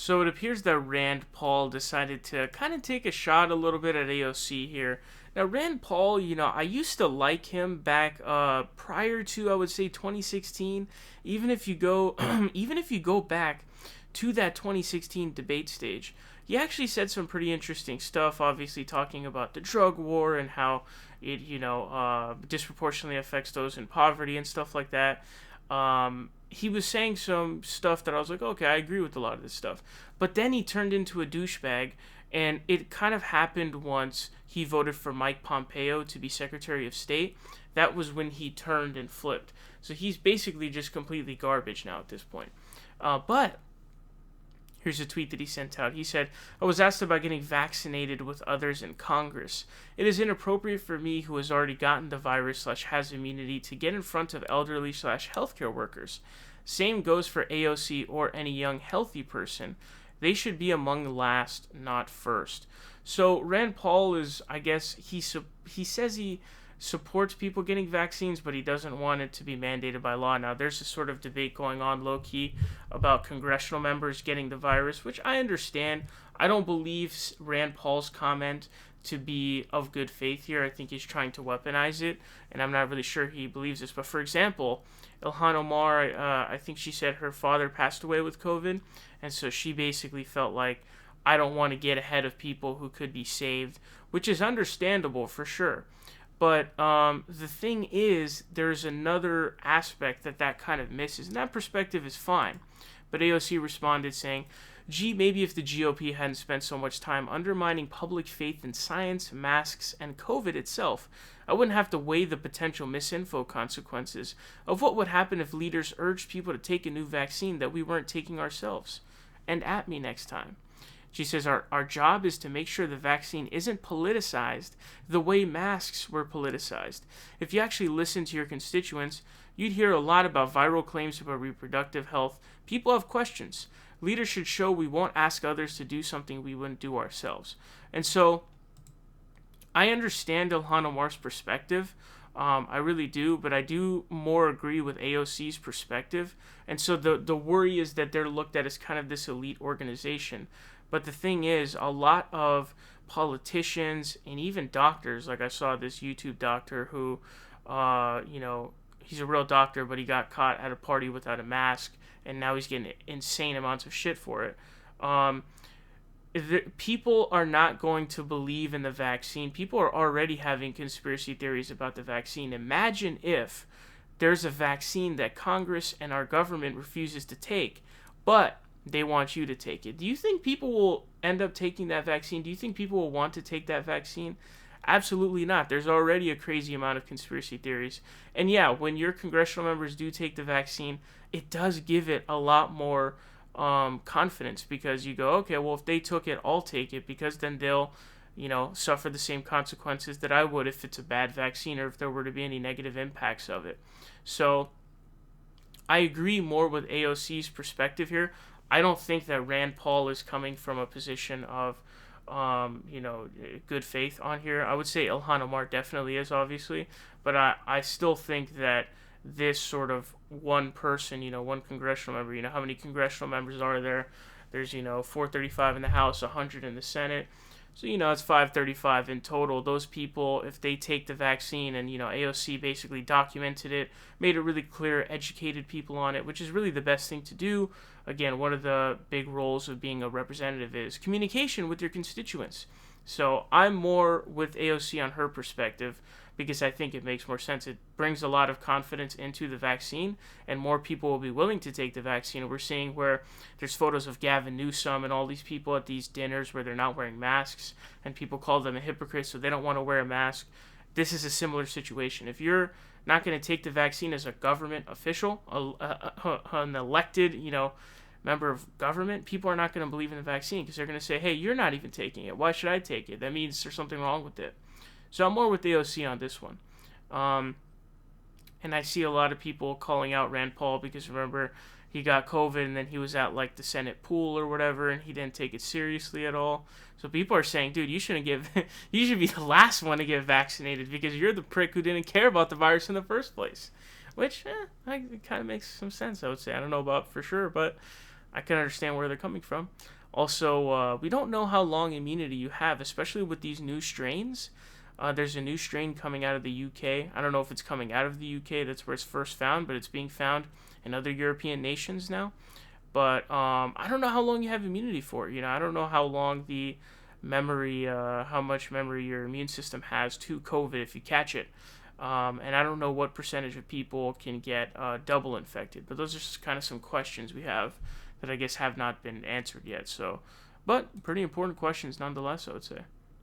So it appears that Rand Paul decided to kind of take a shot a little bit at AOC here. Now Rand Paul, I used to like him back prior to, I would say, 2016. Even if you go even if you go back to that 2016 debate stage, he actually said some pretty interesting stuff, obviously talking about the drug war and how it, disproportionately affects those in poverty and stuff like that. He was saying some stuff that I was like, okay, I agree with a lot of this stuff. But then he turned into a douchebag, and it kind of happened once he voted for Mike Pompeo to be Secretary of State. That was when he turned and flipped. So he's basically just completely garbage now at this point. But here's a tweet that he sent out. He said, I was asked about getting vaccinated with others in Congress. It is inappropriate for me, who has already gotten the virus / has immunity, to get in front of elderly / healthcare workers. Same goes for AOC or any young healthy person. They should be among the last, not first. So Rand Paul is, I guess, he says he supports people getting vaccines, but he doesn't want it to be mandated by law. Now, there's a sort of debate going on low-key about congressional members getting the virus, which I understand. I don't believe Rand Paul's comment to be of good faith here. I think he's trying to weaponize it, and I'm not really sure he believes this. But for example, Ilhan Omar, I think she said her father passed away with COVID, and so she basically felt like, I don't want to get ahead of people who could be saved, which is understandable for sure. But the thing is, there's another aspect that kind of misses, and that perspective is fine. But AOC responded saying, gee, maybe if the GOP hadn't spent so much time undermining public faith in science, masks, and COVID itself, I wouldn't have to weigh the potential misinfo consequences of what would happen if leaders urged people to take a new vaccine that we weren't taking ourselves. And at me next time. She says, our job is to make sure the vaccine isn't politicized the way masks were politicized. If you actually listen to your constituents, you'd hear a lot about viral claims about reproductive health. People have questions. Leaders should show we won't ask others to do something we wouldn't do ourselves. And so, I understand Ilhan Omar's perspective. I really do, but I do more agree with AOC's perspective. And so the worry is that they're looked at as kind of this elite organization. But the thing is, a lot of politicians and even doctors, like I saw this YouTube doctor who, he's a real doctor, but he got caught at a party without a mask, and now he's getting insane amounts of shit for it. People are not going to believe in the vaccine. People are already having conspiracy theories about the vaccine. Imagine if there's a vaccine that Congress and our government refuses to take, but they want you to take it. Do you think people will end up taking that vaccine? Do you think people will want to take that vaccine? Absolutely not. There's already a crazy amount of conspiracy theories. And yeah, when your congressional members do take the vaccine, it does give it a lot more confidence, because you go, okay, well, if they took it, I'll take it, because then they'll, suffer the same consequences that I would if it's a bad vaccine or if there were to be any negative impacts of it. So I agree more with AOC's perspective here. I don't think that Rand Paul is coming from a position of, good faith on here. I would say Ilhan Omar definitely is, obviously, but I still think that this sort of one person, one congressional member, how many congressional members are there? There's, 435 in the House, 100 in the Senate. So, it's 535 in total. Those people, if they take the vaccine, and, AOC basically documented it, made it really clear, educated people on it, which is really the best thing to do. Again, one of the big roles of being a representative is communication with your constituents. So I'm more with AOC on her perspective, because I think it makes more sense. It brings a lot of confidence into the vaccine, and more people will be willing to take the vaccine. We're seeing where there's photos of Gavin Newsom and all these people at these dinners where they're not wearing masks, and people call them a hypocrite, so they don't want to wear a mask. This is a similar situation. If you're not going to take the vaccine as a government official, an elected, member of government, people are not going to believe in the vaccine, because they're going to say, hey, you're not even taking it. Why should I take it? That means there's something wrong with it. So I'm more with AOC on this one. And I see a lot of people calling out Rand Paul because, remember, he got COVID and then he was at like the Senate pool or whatever, and he didn't take it seriously at all. So people are saying, dude, you should be the last one to get vaccinated, because you're the prick who didn't care about the virus in the first place. Which, it kind of makes some sense, I would say. I don't know about for sure, but I can understand where they're coming from. Also, we don't know how long immunity you have, especially with these new strains. There's a new strain coming out of the UK. I don't know if it's coming out of the UK. That's where it's first found, but it's being found in other European nations now. But I don't know how long you have immunity for. I don't know how long the memory, how much memory your immune system has to COVID if you catch it. And I don't know what percentage of people can get double infected. But those are just kind of some questions we have that I guess have not been answered yet. So, but pretty important questions nonetheless, I would say.